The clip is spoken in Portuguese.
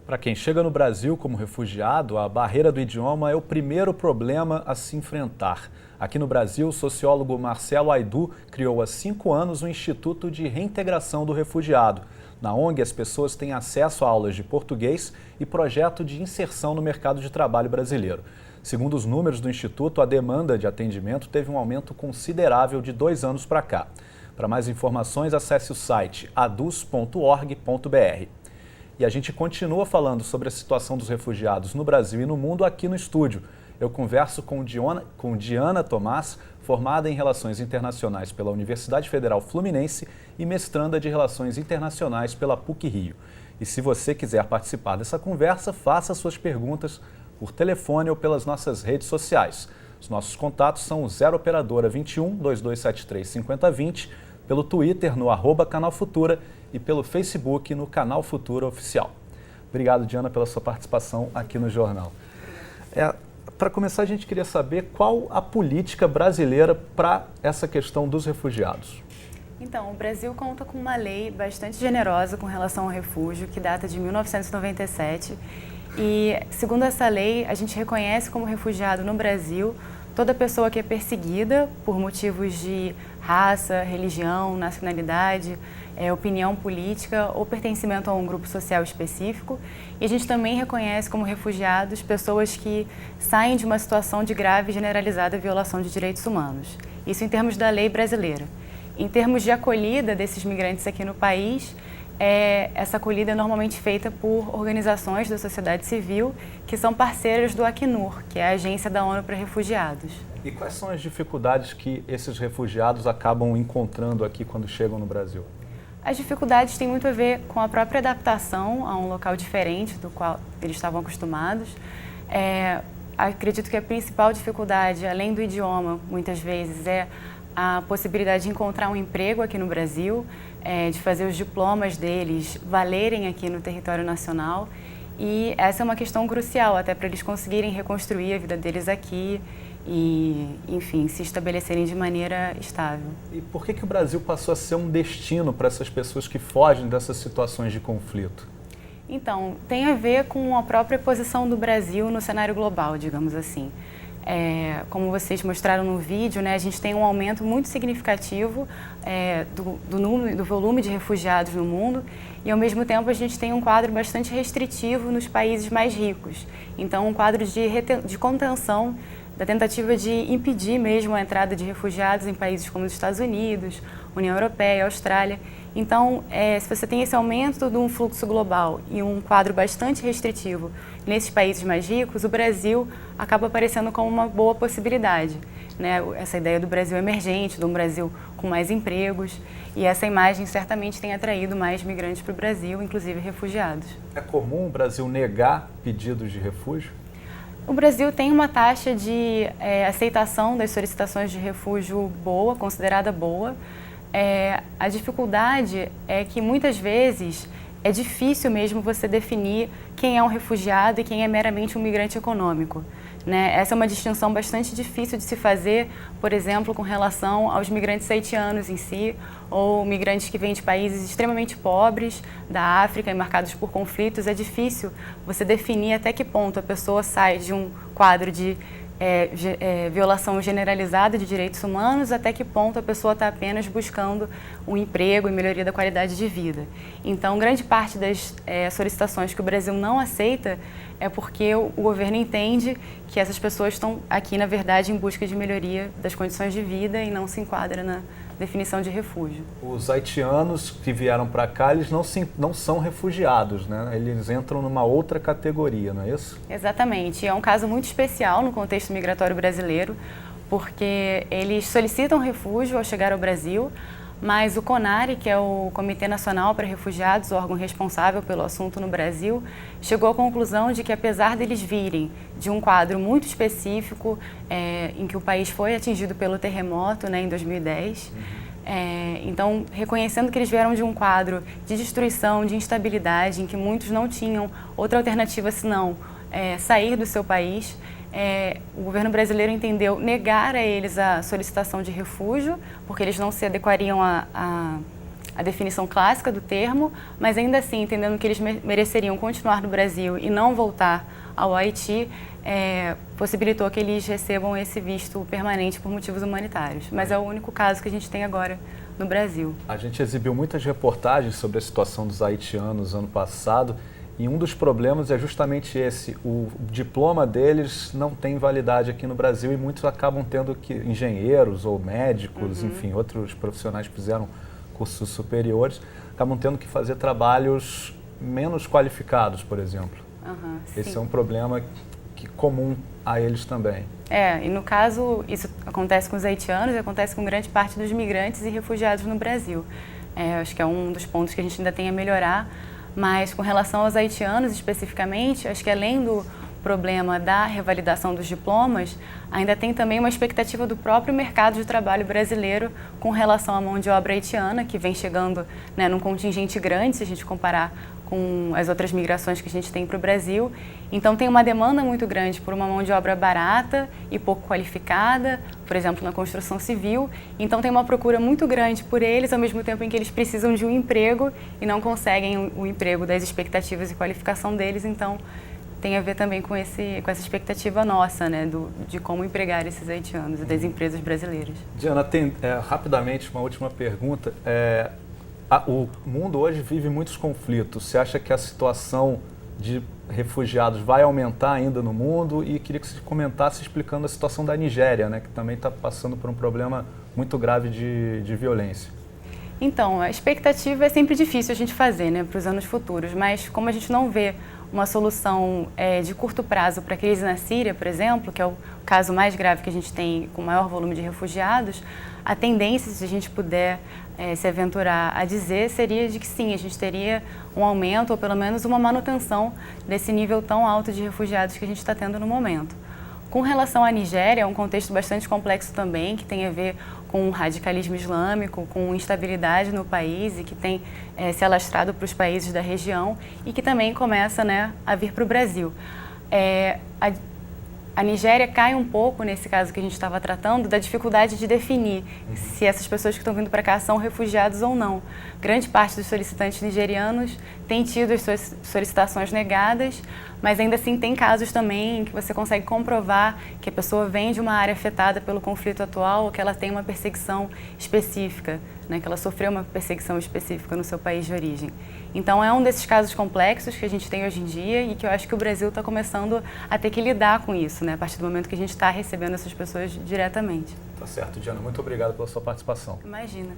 Para quem chega no Brasil como refugiado, a barreira do idioma é o primeiro problema a se enfrentar. Aqui no Brasil, o sociólogo Marcelo Aydu criou há 5 anos o Instituto de Reintegração do Refugiado. Na ONG, as pessoas têm acesso a aulas de português e projeto de inserção no mercado de trabalho brasileiro. Segundo os números do Instituto, a demanda de atendimento teve um aumento considerável de 2 anos para cá. Para mais informações, acesse o site adus.org.br. E a gente continua falando sobre a situação dos refugiados no Brasil e no mundo aqui no estúdio. Eu converso com Diana Tomás, formada em Relações Internacionais pela Universidade Federal Fluminense e mestranda de Relações Internacionais pela PUC-Rio. E se você quiser participar dessa conversa, faça suas perguntas por telefone ou pelas nossas redes sociais. Os nossos contatos são o 0 Operadora 21 2273 5020, pelo Twitter no @canalfutura e pelo Facebook no Canal Futura Oficial. Obrigado, Diana, pela sua participação aqui no jornal. Para começar, a gente queria saber qual a política brasileira para essa questão dos refugiados. Então, o Brasil conta com uma lei bastante generosa com relação ao refúgio, que data de 1997. E, segundo essa lei, a gente reconhece como refugiado no Brasil toda pessoa que é perseguida por motivos de raça, religião, nacionalidade, opinião política ou pertencimento a um grupo social específico. E a gente também reconhece como refugiados pessoas que saem de uma situação de grave e generalizada violação de direitos humanos. Isso em termos da lei brasileira. Em termos de acolhida desses migrantes aqui no país, essa acolhida é normalmente feita por organizações da sociedade civil que são parceiras do Acnur, que é a agência da ONU para refugiados. E quais são as dificuldades que esses refugiados acabam encontrando aqui quando chegam no Brasil? As dificuldades têm muito a ver com a própria adaptação a um local diferente do qual eles estavam acostumados. Acredito que a principal dificuldade, além do idioma, muitas vezes, é a possibilidade de encontrar um emprego aqui no Brasil, de fazer os diplomas deles valerem aqui no território nacional. E essa é uma questão crucial, até para eles conseguirem reconstruir a vida deles aqui e, enfim, se estabelecerem de maneira estável. E por que o Brasil passou a ser um destino para essas pessoas que fogem dessas situações de conflito? Então, tem a ver com a própria posição do Brasil no cenário global, digamos assim. Como vocês mostraram no vídeo, né, a gente tem um aumento muito significativo do volume de refugiados no mundo e, ao mesmo tempo, a gente tem um quadro bastante restritivo nos países mais ricos. Então, um quadro de contenção da tentativa de impedir mesmo a entrada de refugiados em países como os Estados Unidos, União Europeia, Austrália. Então, se você tem esse aumento de um fluxo global e um quadro bastante restritivo nesses países mais ricos, o Brasil acaba aparecendo como uma boa possibilidade, né? Essa ideia do Brasil emergente, de um Brasil com mais empregos, e essa imagem certamente tem atraído mais migrantes para o Brasil, inclusive refugiados. É comum o Brasil negar pedidos de refúgio? O Brasil tem uma taxa de aceitação das solicitações de refúgio boa, considerada boa. A dificuldade é que muitas vezes é difícil mesmo você definir quem é um refugiado e quem é meramente um migrante econômico, né? Essa é uma distinção bastante difícil de se fazer, por exemplo, com relação aos migrantes haitianos em si, ou migrantes que vêm de países extremamente pobres da África e marcados por conflitos. É difícil você definir até que ponto a pessoa sai de um quadro de violação generalizada de direitos humanos, até que ponto a pessoa está apenas buscando um emprego e melhoria da qualidade de vida. Então, grande parte das solicitações que o Brasil não aceita é porque o governo entende que essas pessoas estão aqui, na verdade, em busca de melhoria das condições de vida e não se enquadra na definição de refúgio. Os haitianos que vieram para cá, eles não são refugiados, né? Eles entram numa outra categoria, não é isso? Exatamente. É um caso muito especial no contexto migratório brasileiro, porque eles solicitam refúgio ao chegar ao Brasil, mas o CONARE, que é o Comitê Nacional para Refugiados, o órgão responsável pelo assunto no Brasil, chegou à conclusão de que, apesar deles virem de um quadro muito específico, em que o país foi atingido pelo terremoto, né, em 2010, então, reconhecendo que eles vieram de um quadro de destruição, de instabilidade, em que muitos não tinham outra alternativa senão sair do seu país, o governo brasileiro entendeu negar a eles a solicitação de refúgio, porque eles não se adequariam a definição clássica do termo, mas ainda assim, entendendo que eles mereceriam continuar no Brasil e não voltar ao Haiti, possibilitou que eles recebam esse visto permanente por motivos humanitários. Mas é o único caso que a gente tem agora no Brasil. A gente exibiu muitas reportagens sobre a situação dos haitianos ano passado e um dos problemas é justamente esse, o diploma deles não tem validade aqui no Brasil e muitos acabam tendo que, engenheiros ou médicos, enfim, outros profissionais que fizeram cursos superiores, acabam tendo que fazer trabalhos menos qualificados, por exemplo. Esse é um problema comum a eles também. E no caso, isso acontece com os haitianos e acontece com grande parte dos migrantes e refugiados no Brasil. Acho que é um dos pontos que a gente ainda tem a melhorar, mas com relação aos haitianos especificamente, acho que além do problema da revalidação dos diplomas, ainda tem também uma expectativa do próprio mercado de trabalho brasileiro com relação à mão de obra haitiana, que vem chegando, né, num contingente grande, se a gente comparar com as outras migrações que a gente tem para o Brasil. Então tem uma demanda muito grande por uma mão de obra barata e pouco qualificada, por exemplo, na construção civil. Então tem uma procura muito grande por eles, ao mesmo tempo em que eles precisam de um emprego e não conseguem o emprego das expectativas e qualificação deles. Então tem a ver também com essa expectativa nossa, né, de como empregar esses haitianos e das empresas brasileiras. Diana, tem rapidamente uma última pergunta. O mundo hoje vive muitos conflitos. Você acha que a situação de refugiados vai aumentar ainda no mundo? E queria que você comentasse explicando a situação da Nigéria, né, que também está passando por um problema muito grave de violência. Então, a expectativa é sempre difícil a gente fazer, né, para os anos futuros, mas como a gente não vê uma solução de curto prazo para a crise na Síria, por exemplo, que é o caso mais grave que a gente tem com maior volume de refugiados, a tendência, se a gente puder se aventurar a dizer, seria de que sim, a gente teria um aumento ou pelo menos uma manutenção desse nível tão alto de refugiados que a gente está tendo no momento. Com relação à Nigéria, é um contexto bastante complexo também, que tem a ver com o radicalismo islâmico, com instabilidade no país e que tem se alastrado para os países da região e que também começa, né, a vir para o Brasil. A Nigéria cai um pouco, nesse caso que a gente estava tratando, da dificuldade de definir se essas pessoas que estão vindo para cá são refugiados ou não. Grande parte dos solicitantes nigerianos tem tido as suas solicitações negadas, mas ainda assim tem casos também em que você consegue comprovar que a pessoa vem de uma área afetada pelo conflito atual ou que ela tem uma perseguição específica, né, que ela sofreu uma perseguição específica no seu país de origem. Então é um desses casos complexos que a gente tem hoje em dia e que eu acho que o Brasil está começando a ter que lidar com isso, né, a partir do momento que a gente está recebendo essas pessoas diretamente. Tá certo, Diana. Muito obrigado pela sua participação. Imagina.